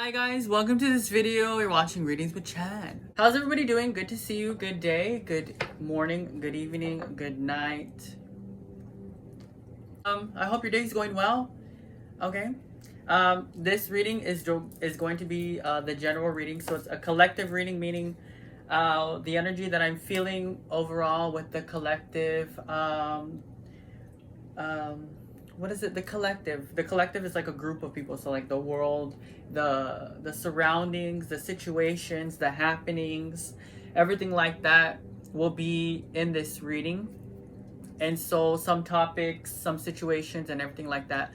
Hi guys, welcome to this video. You're watching Readings with Chad. How's everybody doing? Good to see you. Good day, good morning, good evening, good night. I hope your day is going well. Okay. This reading is going to be the general reading, so it's a collective reading, meaning the energy that I'm feeling overall with the collective. What is it? The collective. The collective is like a group of people. So like the world, the surroundings, the situations, the happenings, everything like that will be in this reading. And so some topics, some situations, and everything like that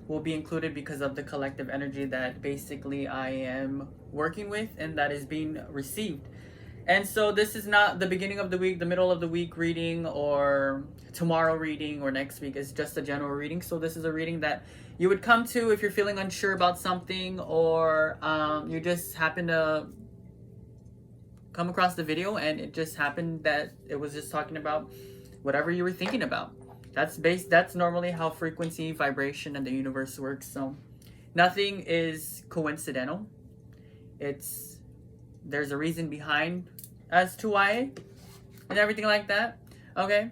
will be included because of the collective energy that basically I am working with and that is being received. And so this is not the beginning of the week, the middle of the week reading, or tomorrow reading, or next week. It's just a general reading. So this is a reading that you would come to if you're feeling unsure about something, or you just happen to come across the video and it just happened that it was just talking about whatever you were thinking about. That's normally how frequency, vibration, and the universe works. So nothing is coincidental. There's a reason behind as to why and everything like that. Okay,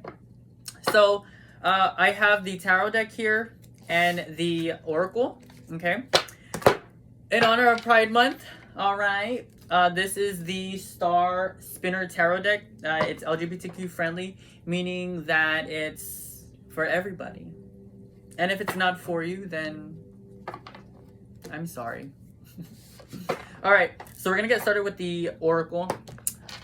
so I have the tarot deck here and the oracle. Okay, in honor of Pride Month. All right, this is the Star Spinner tarot deck. It's LGBTQ friendly, meaning that it's for everybody, and if it's not for you, then I'm sorry. All right, so we're gonna get started with the oracle.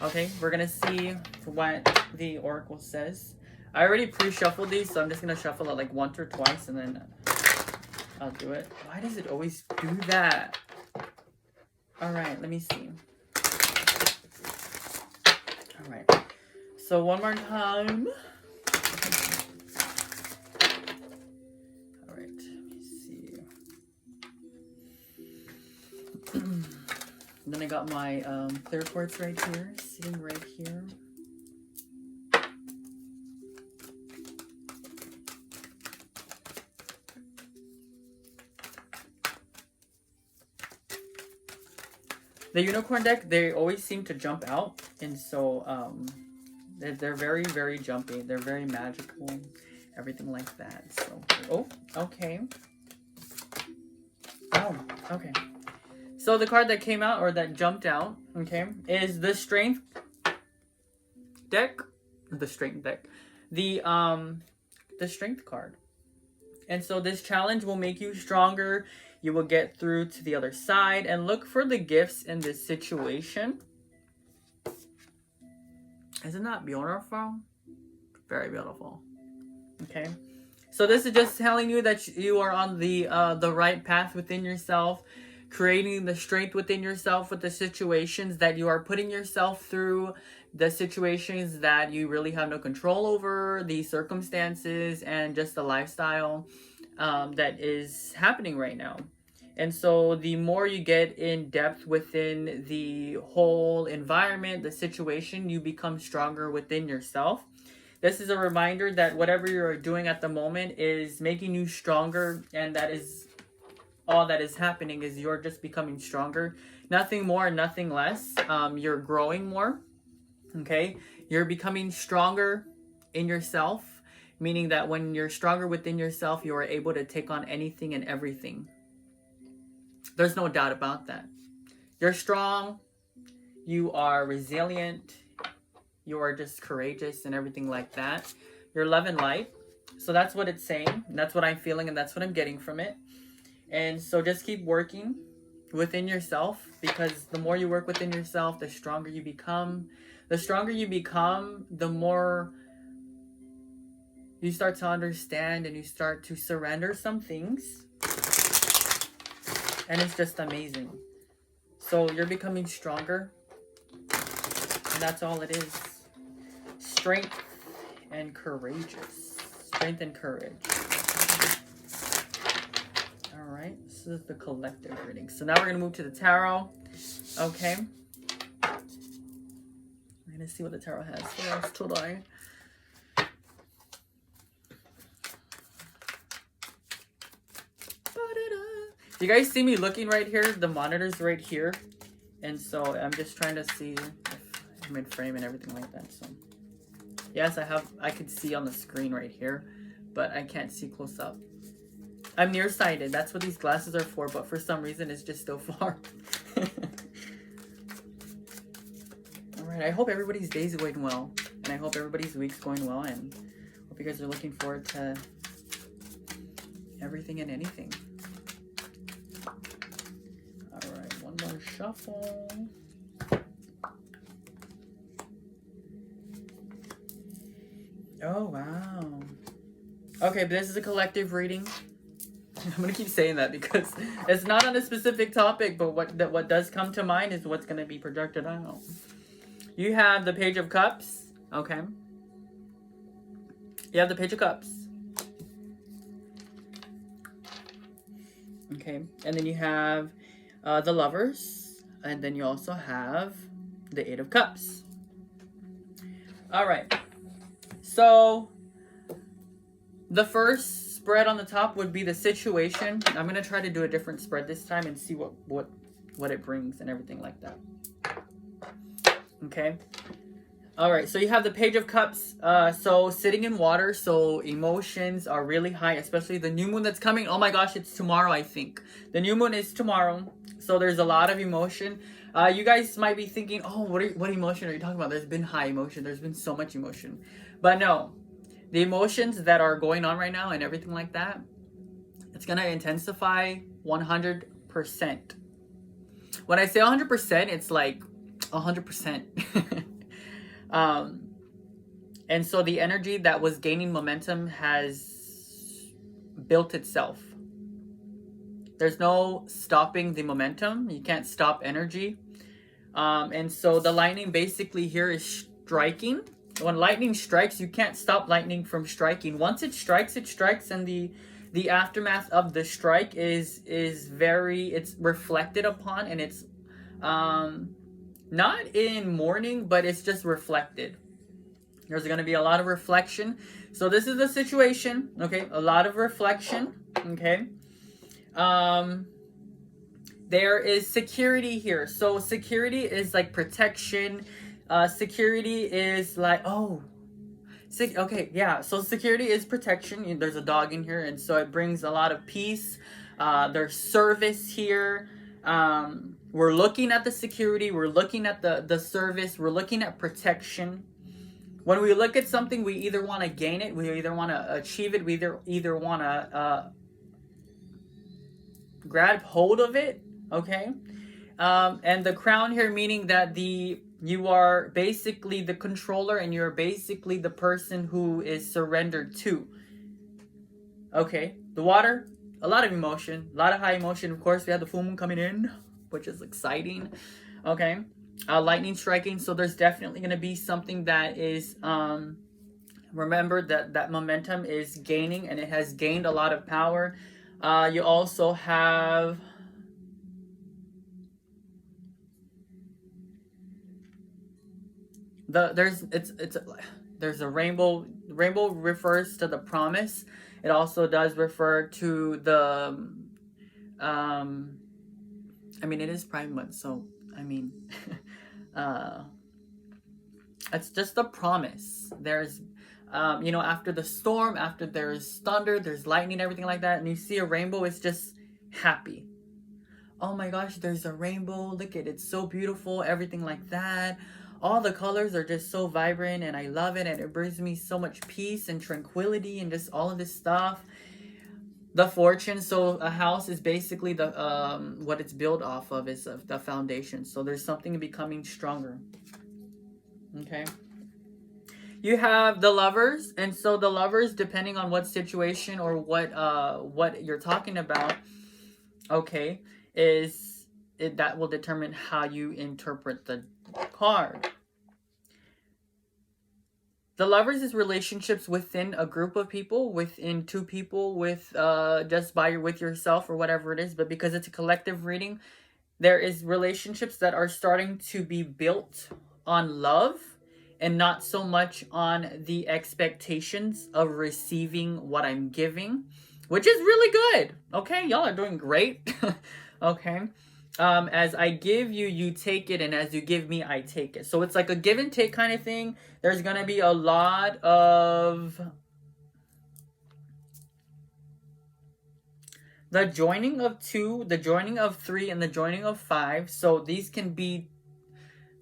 Okay, we're gonna see what the oracle says. I already pre-shuffled these, so I'm just gonna shuffle it like once or twice and then I'll do it. Why does it always do that? All right, let me see. All right, so one more time. All right, let me see. Then I got my clear quartz right here, sitting right here. The unicorn deck, they always seem to jump out, and so they're very, very jumpy. They're very magical, everything like that. So, oh, okay. Oh, okay. So the card that came out, or that jumped out, okay, is the Strength deck. The Strength deck. The Strength card. And so this challenge will make you stronger. You will get through to the other side, and look for the gifts in this situation. Isn't that beautiful? Very beautiful. Okay. So this is just telling you that you are on the right path within yourself, creating the strength within yourself with the situations that you are putting yourself through, the situations that you really have no control over, the circumstances, and just the lifestyle that is happening right now. And so the more you get in depth within the whole environment, the situation, you become stronger within yourself. This is a reminder that whatever you're doing at the moment is making you stronger, and that is all that is happening. Is you're just becoming stronger. Nothing more, nothing less. You're growing more. Okay? You're becoming stronger in yourself, meaning that when you're stronger within yourself, you are able to take on anything and everything. There's no doubt about that. You're strong. You are resilient. You are just courageous and everything like that. You're love and light. So that's what it's saying. That's what I'm feeling, and that's what I'm getting from it. And so just keep working within yourself, because the more you work within yourself, the stronger you become. The stronger you become, the more you start to understand and you start to surrender some things. And it's just amazing. So you're becoming stronger. And that's all it is. Strength and courageous. Strength and courage. Alright, this is the collective reading. So now we're going to move to the tarot. Okay. We're going to see what the tarot has for us today. You guys see me looking right here? The monitor's right here. And so I'm just trying to see if I'm in frame and everything like that. So yes, I could see on the screen right here, but I can't see close up. I'm nearsighted. That's what these glasses are for, but for some reason it's just so far. Alright, I hope everybody's day's going well. And I hope everybody's week's going well, and hope you guys are looking forward to everything and anything. Alright, one more shuffle. Oh, wow. Okay, but this is a collective reading. I'm gonna keep saying that because it's not on a specific topic, but what does come to mind is what's gonna be projected out. You have the Page of Cups. Okay. You have the Page of Cups. Okay, and then you have the Lovers, and then you also have the Eight of Cups. All right. So the first spread on the top would be the situation. I'm gonna try to do a different spread this time and see what it brings and everything like that. Okay. All right. So you have the Page of Cups. So sitting in water. So emotions are really high, especially the new moon that's coming. Oh my gosh, it's tomorrow. I think the new moon is tomorrow. So there's a lot of emotion. You guys might be thinking, oh, what emotion are you talking about? There's been high emotion. There's been so much emotion, but no. The emotions that are going on right now and everything like that, it's going to intensify 100%. When I say 100%, it's like 100%. And so the energy that was gaining momentum has built itself. There's no stopping the momentum. You can't stop energy. And so the lightning basically here is striking. When lightning strikes, you can't stop lightning from striking. Once it strikes, and the aftermath of the strike is it's reflected upon, and it's not in mourning, but it's just reflected. There's going to be a lot of reflection. So this is the situation, okay? A lot of reflection, okay? There is security here. So security is like protection. Security is like, okay, yeah. So security is protection. There's a dog in here, and so it brings a lot of peace. There's service here. We're looking at the security. We're looking at the service. We're looking at protection. When we look at something, we either want to gain it, we either want to achieve it, we either want to grab hold of it, okay? And the crown here meaning that you are basically the controller, and you're basically the person who is surrendered to. Okay, the water, a lot of emotion, a lot of high emotion. Of course, we have the full moon coming in, which is exciting. Okay, lightning striking. So there's definitely going to be something that is, remember that momentum is gaining, and it has gained a lot of power. You also have there's a rainbow. Rainbow refers to the promise. It also does refer to the I mean, it is Pride Month, so I mean it's just a promise. There's after the storm, after there's thunder, there's lightning, everything like that, and you see a rainbow, it's just happy. Oh my gosh, there's a rainbow, look at it, it's so beautiful, everything like that. All the colors are just so vibrant, and I love it, and it brings me so much peace and tranquility and just all of this stuff. The fortune, so a house is basically the what it's built off of is the foundation. So there's something becoming stronger. Okay. You have the Lovers, and so the Lovers, depending on what situation or what you're talking about, okay, that will determine how you interpret the card. The Lovers is relationships within a group of people, within two people, with with yourself or whatever it is. But because it's a collective reading, there is relationships that are starting to be built on love and not so much on the expectations of receiving what I'm giving. which is really good. Okay, y'all are doing great. Okay. As I give you, you take it, and as you give me, I take it. So it's like a give and take kind of thing. There's gonna be a lot of the joining of 2, the joining of 3, and the joining of 5. So these can be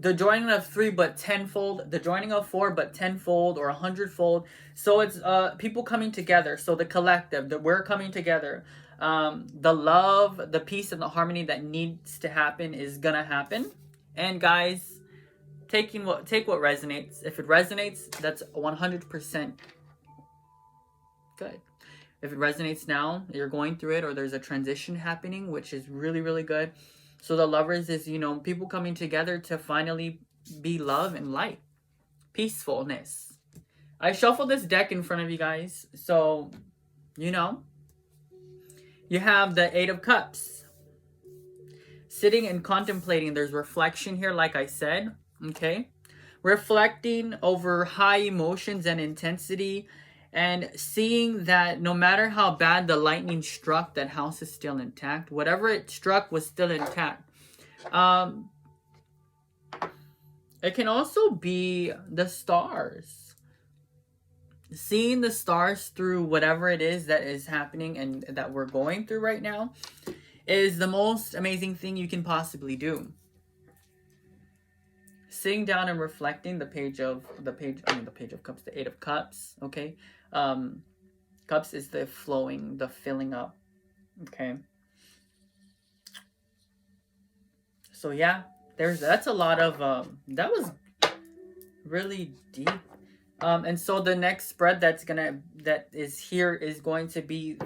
the joining of 3 but tenfold, the joining of 4 but tenfold or 100-fold. So it's people coming together. So the collective, that we're coming together. The love, the peace, and the harmony that needs to happen is gonna happen. And guys, take what resonates. If it resonates, that's 100% good. If it resonates now, you're going through it, or there's a transition happening, which is really, really good. So the lovers is, people coming together to finally be love and light. Peacefulness. I shuffled this deck in front of you guys. So, you have the 8 of Cups. Sitting and contemplating. There's reflection here, like I said. Okay? Reflecting over high emotions and intensity. And seeing that no matter how bad the lightning struck, that house is still intact. Whatever it struck was still intact. It can also be the stars. Seeing the stars through whatever it is that is happening and that we're going through right now is the most amazing thing you can possibly do. Sitting down and reflecting, the page of cups, the 8 of Cups. Okay. Cups is the flowing, the filling up. Okay. So yeah, that's a lot of that was really deep. And so the next spread that is here is going to be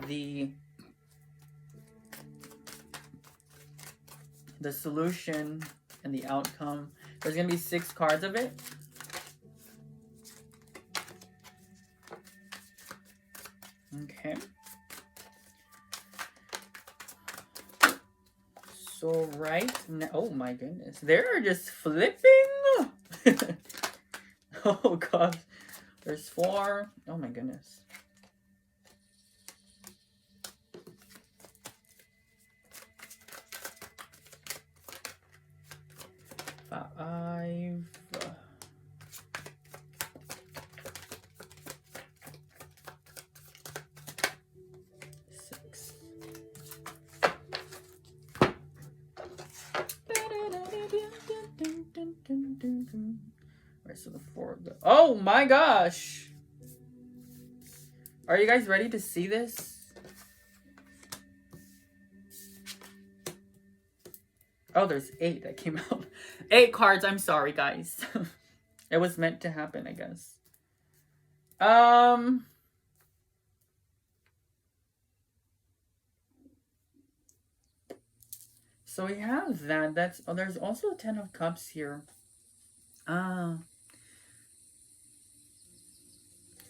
the solution and the outcome. There's gonna be 6 cards of it. Okay. So right now, oh my goodness, they're just flipping. Oh gosh, there's 4. Oh my goodness. 5. 6. Alright, so the 4 of the... Oh my gosh! Are you guys ready to see this? Oh, there's 8 that came out. 8 cards, I'm sorry, guys. It was meant to happen, I guess. So we have that. There's also a 10 of Cups here.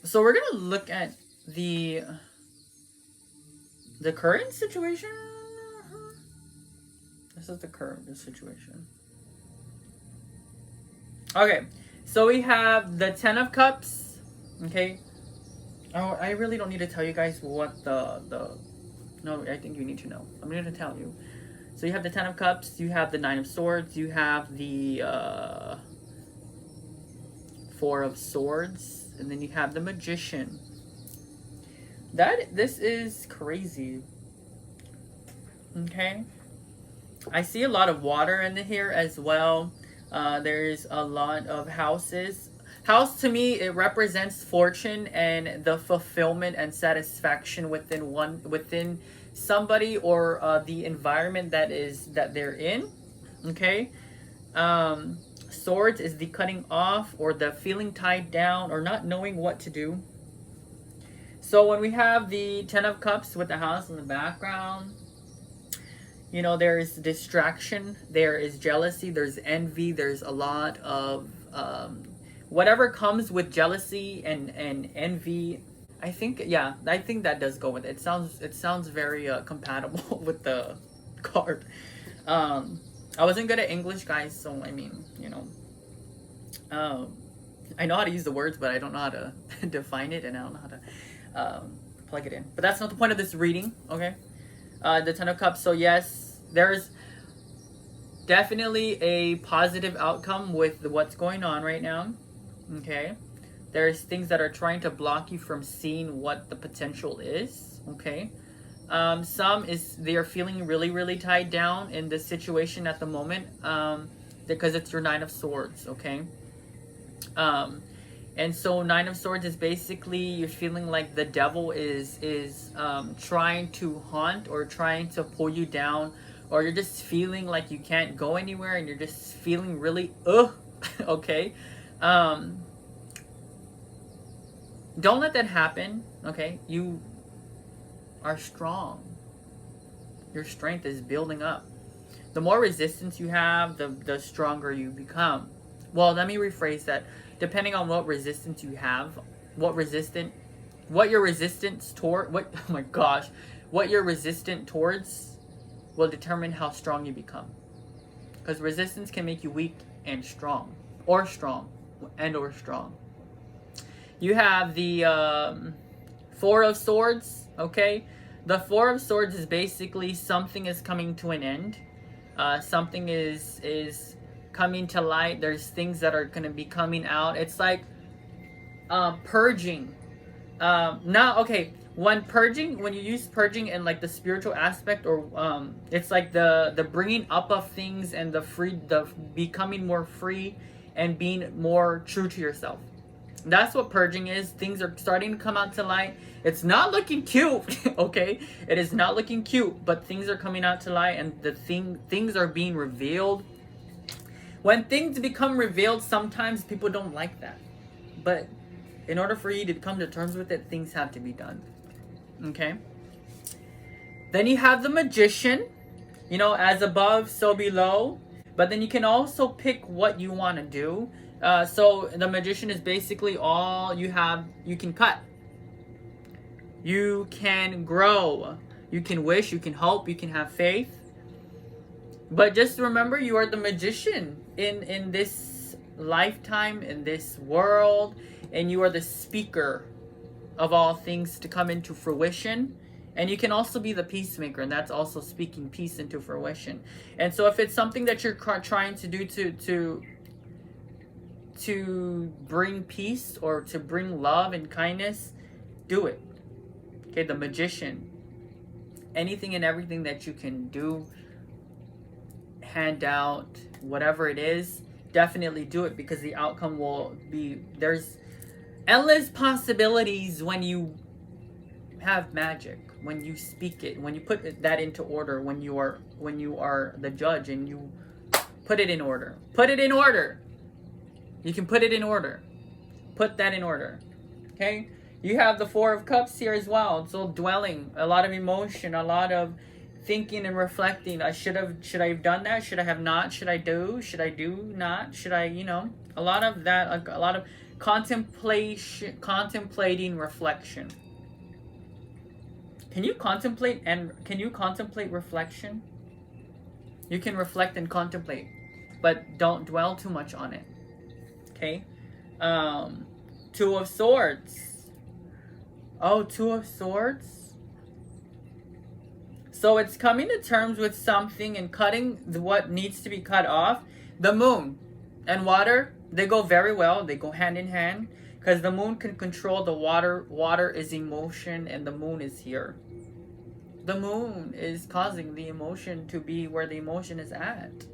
So we're gonna look at the current situation. This is the current situation. Okay, so we have the 10 of Cups. Okay. Oh, I really don't need to tell you guys what no, I think you need to know. I'm going to tell you. So you have the 10 of Cups, you have the 9 of Swords, you have the 4 of Swords, and then you have the Magician. This is crazy. Okay. I see a lot of water in here as well. There's a lot of houses. House, to me, it represents fortune and the fulfillment and satisfaction within somebody or the environment that they're in. Okay. Swords is the cutting off or the feeling tied down or not knowing what to do. So when we have the 10 of Cups with the house in the background, there is distraction, there is jealousy, there's envy, there's a lot of whatever comes with jealousy and envy. I think that does go with it. It sounds very compatible with the card. I wasn't good at English, guys, so I mean, I know how to use the words, but I don't know how to define it, and I don't know how to plug it in. But that's not the point of this reading, okay? The Ten of Cups. So yes, there's definitely a positive outcome with what's going on right now, okay? There's things that are trying to block you from seeing what the potential is, okay? Some is they are feeling really, really tied down in this situation at the moment, because it's your Nine of Swords, okay? And so Nine of Swords is basically you're feeling like the devil is trying to haunt or trying to pull you down, or you're just feeling like you can't go anywhere and you're just feeling really okay. Don't let that happen, okay? You are strong. Your strength is building up. The more resistance you have, the stronger you become. Well, let me rephrase that. Depending on what resistance you have, what you're resistant towards will determine how strong you become. Because resistance can make you weak and strong, or strong, or strong. You have the Four of Swords, okay? The Four of Swords is basically something is coming to an end. Something is coming to light. There's things that are going to be coming out. It's like purging. When you use purging in like the spiritual aspect, or it's like the bringing up of things and the becoming more free and being more true to yourself. That's what purging is. Things are starting to come out to light. It's not looking cute, okay? It is not looking cute, but things are coming out to light, and things are being revealed. When things become revealed, sometimes people don't like that. But in order for you to come to terms with it, things have to be done. Okay? Then you have the Magician. You know, as above, so below. But then you can also pick what you want to do. So the Magician is basically all you have. You can cut. You can grow. You can wish. You can hope. You can have faith. But just remember, you are the magician in this lifetime, in this world, and you are the speaker of all things to come into fruition. And you can also be the peacemaker, and that's also speaking peace into fruition. And so if it's something that you're trying to do to bring peace or to bring love and kindness, do it. Okay, the Magician. Anything and everything that you can do, hand out, whatever it is, definitely do it, because the outcome will be, there's endless possibilities when you have magic, when you speak it, when you put that into order, when you are the judge and you put it in order. You can put it in order. Put that in order. Okay? You have the Four of Cups here as well. It's all dwelling, a lot of emotion, a lot of thinking and reflecting. Should I have done that? Should I have not? Should I do not? Should I, a lot of that, a lot of contemplating reflection. Can you contemplate reflection? You can reflect and contemplate, but don't dwell too much on it. Okay? Two of Swords. Oh, Two of Swords. So it's coming to terms with something and cutting what needs to be cut off. The moon and water, they go very well. They go hand in hand, because the moon can control the water. Water is emotion, and the moon is here. The moon is causing the emotion to be where the emotion is at.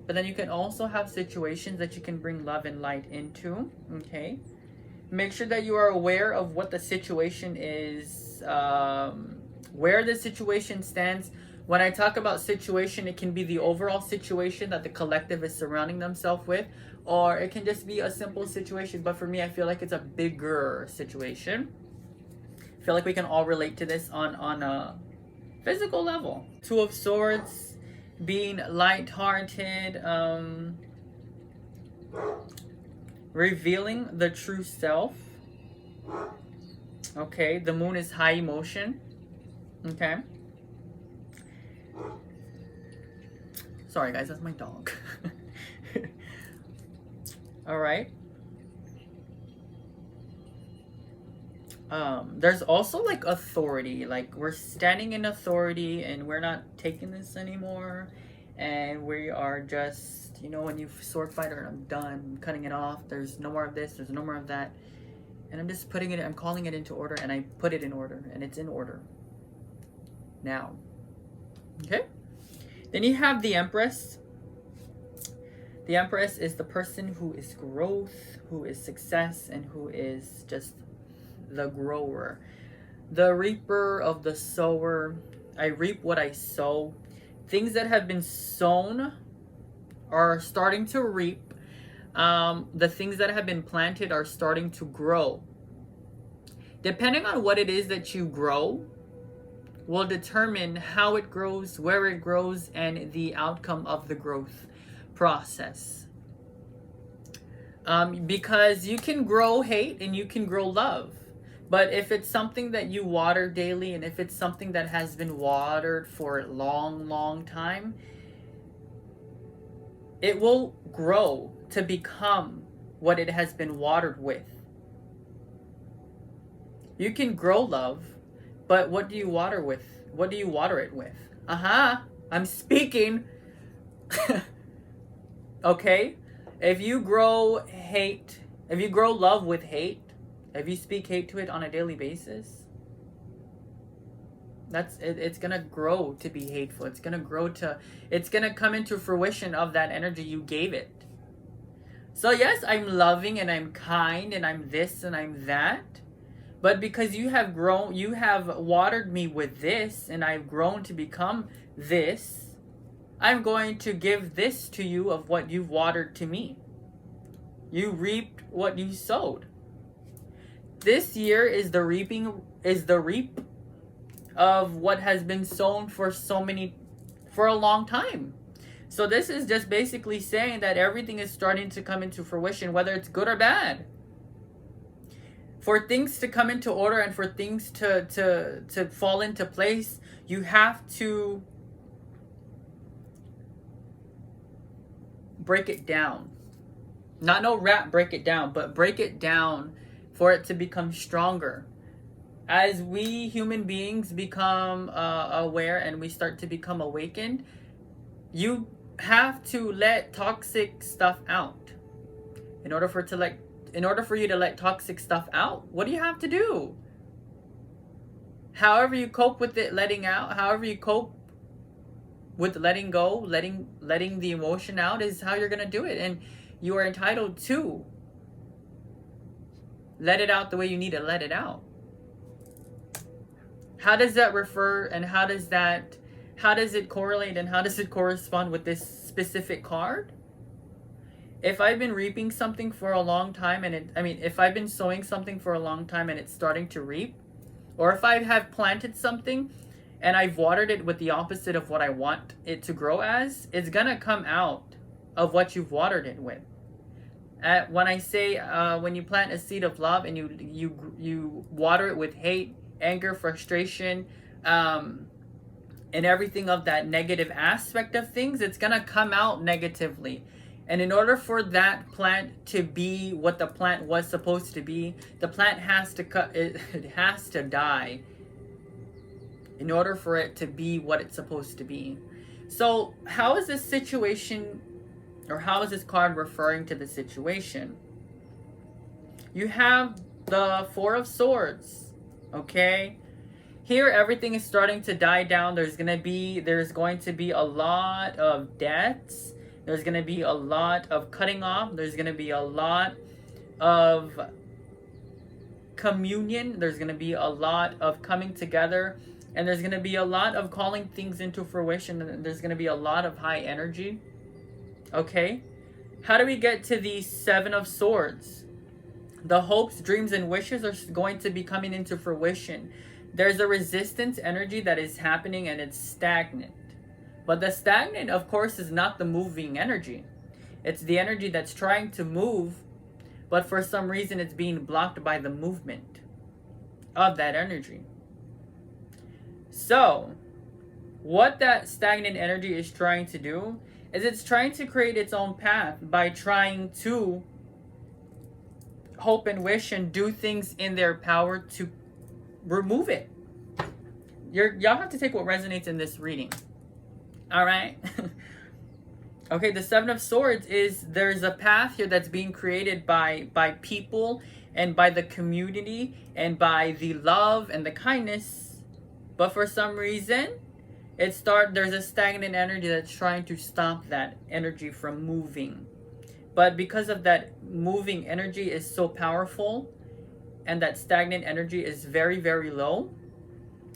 But then you can also have situations that you can bring love and light into. Okay? Make sure that you are aware of what the situation is, where the situation stands. When I talk about situation, it can be the overall situation that the collective is surrounding themselves with, or it can just be a simple situation. But for me, I feel like it's a bigger situation. I feel like we can all relate to this on a physical level. Two of Swords, being light-hearted, revealing the true self. Okay, the moon is high emotion. Okay. Sorry guys, that's my dog. All right. There's also like authority, like we're standing in authority and we're not taking this anymore, and we are just, you know, when you sword fighter, I'm done, I'm cutting it off, there's no more of this, there's no more of that, and I'm just putting it, I'm calling it into order, and I put it in order, and it's in order now. Okay, then you have the Empress. The Empress is the person who is growth, who is success, and who is just the grower, the reaper of the sower. I reap what I sow. Things that have been sown are starting to reap. The things that have been planted are starting to grow. Depending on what it is that you grow will determine how it grows, where it grows, and the outcome of the growth process. Because you can grow hate and you can grow love. But if it's something that you water daily, and if it's something that has been watered for a long, long time, it will grow to become what it has been watered with. You can grow love, but what do you water with? What do you water it with? I'm speaking. Okay? If you grow hate, if you grow love with hate, if you speak hate to it on a daily basis, it's gonna grow to be hateful. It's gonna come into fruition of that energy you gave it. So yes, I'm loving and I'm kind and I'm this and I'm that, but because you have grown, you have watered me with this, and I've grown to become this, I'm going to give this to you of what you've watered to me. You reaped what you sowed. This year is the reap of what has been sown for a long time. So this is just basically saying that everything is starting to come into fruition, whether it's good or bad. For things to come into order and for things to fall into place, you have to break it down. Not no rap, break it down, but break it down for it to become stronger. As we human beings become aware and we start to become awakened, you have to let toxic stuff out. In order for you to let toxic stuff out, what do you have to do? However you cope with it letting out, however you cope with letting go, letting the emotion out, is how you're gonna do it. And you are entitled to let it out the way you need to let it out. How does that refer, and how does it correlate, and how does it correspond with this specific card? If I've been reaping something for a long time, if I've been sowing something for a long time and it's starting to reap, or if I have planted something and I've watered it with the opposite of what I want it to grow as, it's gonna come out of what you've watered it with. When I say when you plant a seed of love and you water it with hate, anger, frustration, and everything of that negative aspect of things, it's gonna come out negatively. And in order for that plant to be what the plant was supposed to be, the plant has to it has to die in order for it to be what it's supposed to be. So how is this situation, or how is this card referring to the situation? You have the Four of Swords, okay? Here, everything is starting to die down. There's going to be a lot of deaths. There's going to be a lot of cutting off. There's going to be a lot of communion. There's going to be a lot of coming together. And there's going to be a lot of calling things into fruition. And there's going to be a lot of high energy. Okay? How do we get to the Seven of Swords? The hopes, dreams, and wishes are going to be coming into fruition. There's a resistance energy that is happening, and it's stagnant. But the stagnant, of course, is not the moving energy. It's the energy that's trying to move, but for some reason it's being blocked by the movement of that energy. So, what that stagnant energy is trying to do is it's trying to create its own path by trying to hope and wish and do things in their power to remove it. Y'all have to take what resonates in this reading. All right. Okay, the Seven of Swords is there's a path here that's being created by people and by the community and by the love and the kindness. But for some reason, there's a stagnant energy that's trying to stop that energy from moving. But because of that moving energy is so powerful and that stagnant energy is very, very low,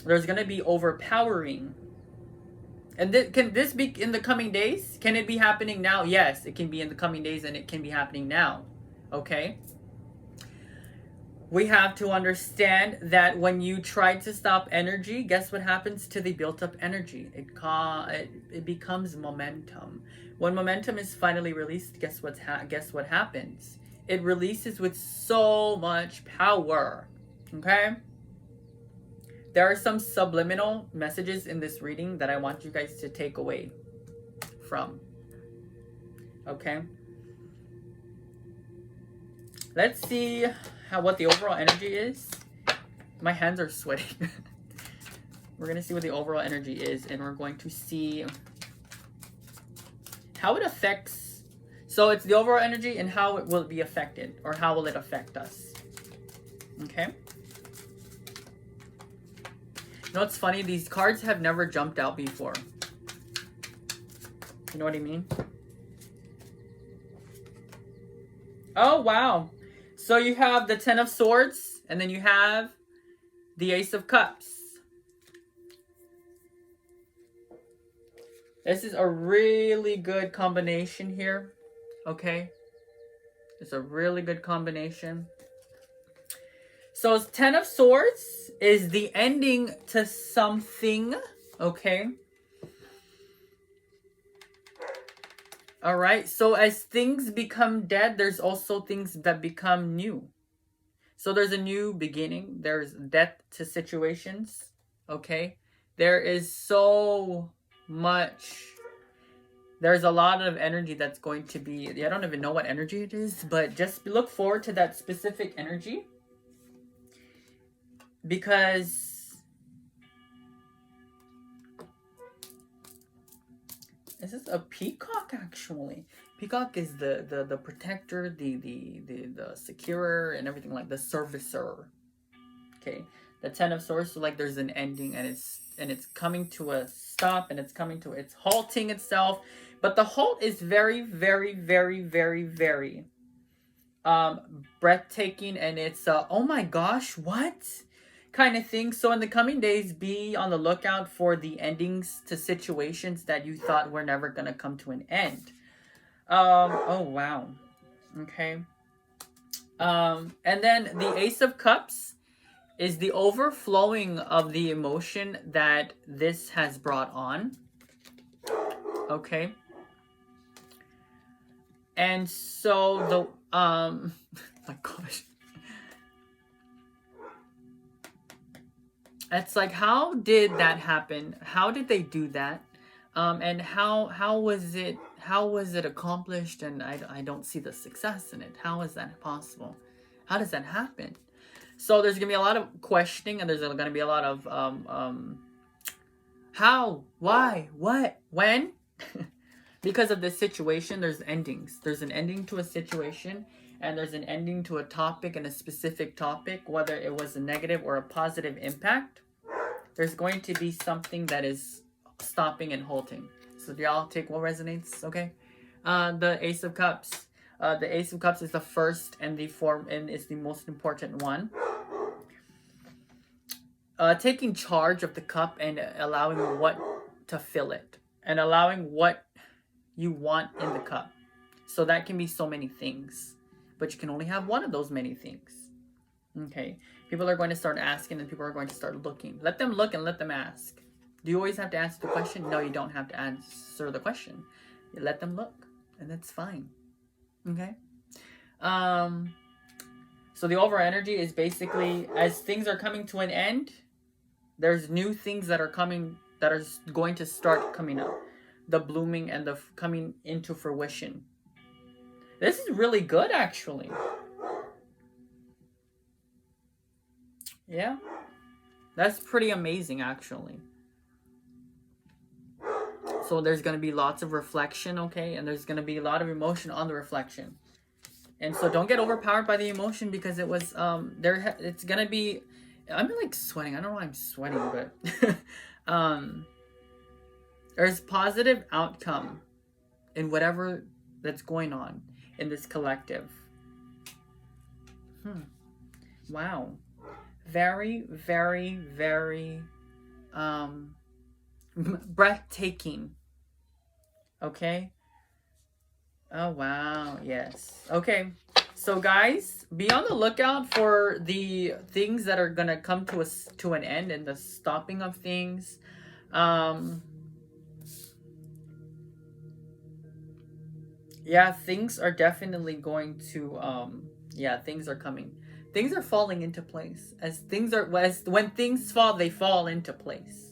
there's going to be overpowering. And can this be in the coming days? Can it be happening now? Yes, it can be in the coming days and it can be happening now. Okay? We have to understand that when you try to stop energy, guess what happens to the built up energy? It becomes momentum. When momentum is finally released, guess what happens? It releases with so much power. Okay? There are some subliminal messages in this reading that I want you guys to take away from. Okay? Let's see what the overall energy is. My hands are sweating. We're going to see what the overall energy is, and we're going to see how it affects. So it's the overall energy and how it will be affected, or how will it affect us. Okay? You know what's funny? These cards have never jumped out before. You know what I mean? Oh, wow. So you have the Ten of Swords, and then you have the Ace of Cups. This is a really good combination here. Okay? It's a really good combination. So Ten of Swords is the ending to something, okay? All right, so as things become dead, there's also things that become new. So there's a new beginning. There's death to situations, okay? There is so much. There's a lot of energy that's going to be, I don't even know what energy it is, but just look forward to that specific energy. Because this is a peacock, actually. Peacock is the protector, the securer, and everything, like the servicer. Okay, the Ten of Swords, so like there's an ending, and it's coming to a stop, and it's halting itself. But the halt is very, very, very, very, very breathtaking, and it's oh my gosh, what? Kind of thing. So in the coming days, be on the lookout for the endings to situations that you thought were never going to come to an end. Oh, wow. Okay. And then the Ace of Cups is the overflowing of the emotion that this has brought on. Okay. And so the, my gosh. It's like, how did that happen? How did they do that? And how was it accomplished? And I don't see the success in it. How is that possible? How does that happen? So there's gonna be a lot of questioning, and there's gonna be a lot of how, why, what, when? Because of this situation, there's endings. There's an ending to a situation, and there's an ending to a topic, and a specific topic, whether it was a negative or a positive impact. There's going to be something that is stopping and halting. So do y'all take what resonates? Okay. The Ace of Cups. The Ace of Cups is the first and is the most important one. Taking charge of the cup and allowing what to fill it, and allowing what you want in the cup. So that can be so many things, but you can only have one of those many things. Okay. People are going to start asking, and people are going to start looking. Let them look and let them ask. Do you always have to answer the question? No, you don't have to answer the question. You let them look, and that's fine. Okay? So the overall energy is basically, as things are coming to an end, there's new things that are coming, that are going to start coming up. The blooming and the coming into fruition. This is really good, actually. Yeah. That's pretty amazing, actually. So there's going to be lots of reflection, okay? And there's going to be a lot of emotion on the reflection. And so don't get overpowered by the emotion, because it was it's going to be, I'm like sweating. I don't know why I'm sweating, but there's positive outcome in whatever that's going on in this collective. Wow. Very, very, very breathtaking. Okay. Oh wow, yes. Okay, so guys, be on the lookout for the things that are gonna come to an end, and the stopping of things. Yeah, things are definitely going to yeah, things are coming. Things are falling into place. When things fall, they fall into place.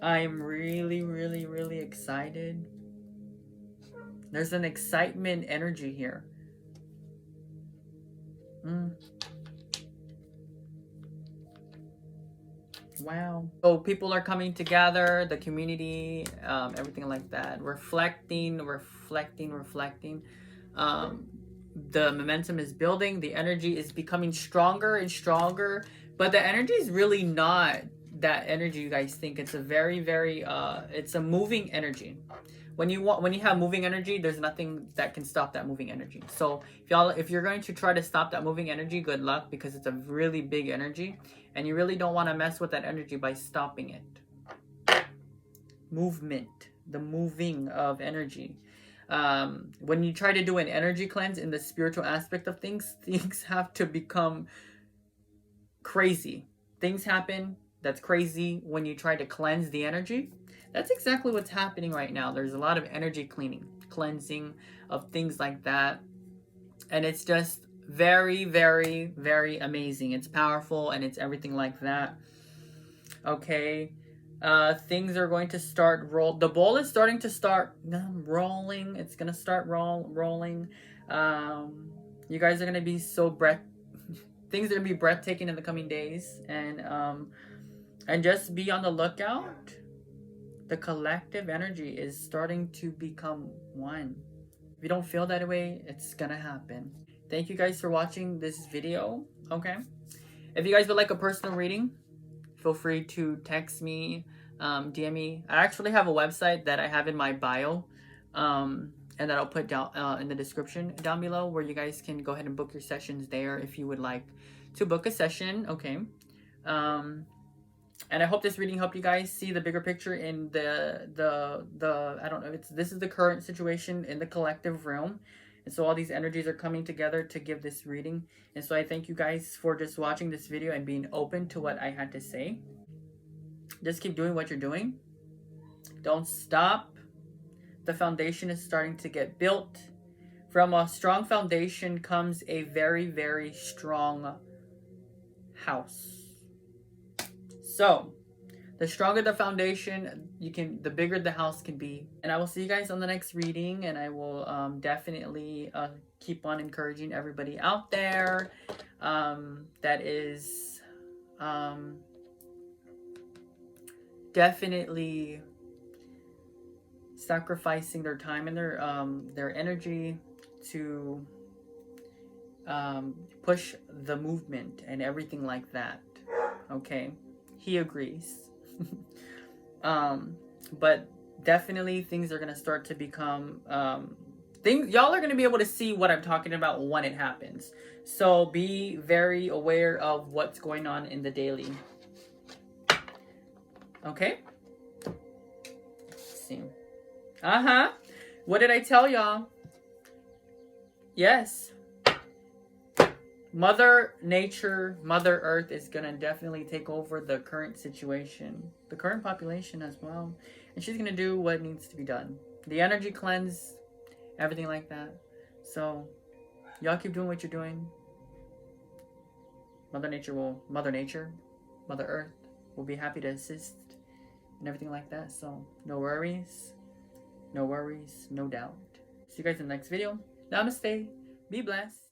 I'm really, really, really excited. There's an excitement energy here. Wow. So people are coming together, the community, everything like that. Reflecting. The momentum is building. The energy is becoming stronger and stronger. But the energy is really not that energy you guys think. It's a very, very, it's a moving energy. When you have moving energy, there's nothing that can stop that moving energy. So if you're going to try to stop that moving energy, good luck, because it's a really big energy, and you really don't want to mess with that energy by stopping it. Movement, the moving of energy. When you try to do an energy cleanse in the spiritual aspect of things, things have to become crazy. Things happen that's crazy when you try to cleanse the energy. That's exactly what's happening right now. There's a lot of energy cleansing of things like that. And it's just very, very, very amazing. It's powerful, and it's everything like that. Okay. Things are going to start the ball is starting to start rolling. It's going to start rolling. You guys are going to be things are going to be breathtaking in the coming days. And just be on the lookout. The collective energy is starting to become one. If you don't feel that way, it's gonna happen. Thank you guys for watching this video. Okay, if you guys would like a personal reading, feel free to text me, DM me. I actually have a website that I have in my bio, and that I'll put down in the description down below, where you guys can go ahead and book your sessions there if you would like to book a session. Okay. And I hope this reading helped you guys see the bigger picture in the I don't know, this is the current situation in the collective realm. And so all these energies are coming together to give this reading. And so I thank you guys for just watching this video and being open to what I had to say. Just keep doing what you're doing. Don't stop. The foundation is starting to get built. From a strong foundation comes a very, very strong house. So, the stronger the foundation, the bigger the house can be. And I will see you guys on the next reading, and I will definitely keep on encouraging everybody out there that is definitely sacrificing their time and their energy to push the movement and everything like that. Okay. He agrees. But definitely things are gonna start to become y'all are gonna be able to see what I'm talking about when it happens. So be very aware of what's going on in the daily. Okay? Let's see. What did I tell y'all? Yes. Mother Nature, Mother Earth is going to definitely take over the current situation, the current population as well. And she's going to do what needs to be done. The energy cleanse, everything like that. So, y'all keep doing what you're doing. Mother Nature, Mother Earth will be happy to assist and everything like that. So, no worries, no doubt. See you guys in the next video. Namaste. Be blessed.